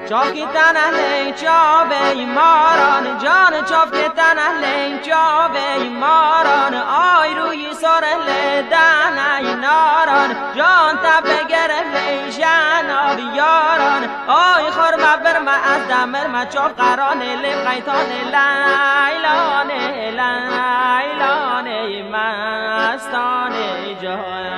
چافکتن اهل چابه ماران جان چافکتن اهل چابه ماران آی روی سر اهل دنای ناران جان تبگر اهل جناب یاران آی خرم برم از دمر ما چاف قران لقیتان لیلانه لیلانه مستانه جهان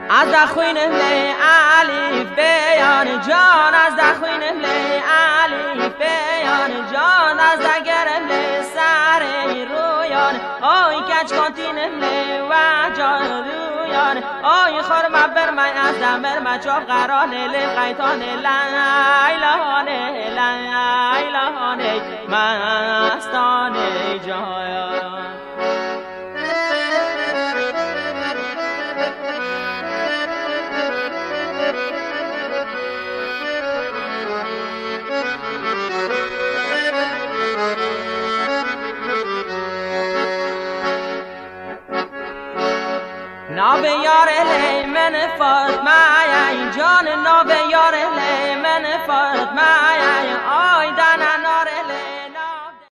از دخوین اهل علیف بیان جان از دخوین اهل علیف بیان جان از دگر اهل سر رویان آی کچ کانتین اهل و جان رویان آی خرم برمای از دمر مچاف قران لقیتان لیلانه لیلانه مستانه جهان ناب یار لی من فاطمه ای جان ناب یار لی من فاطمه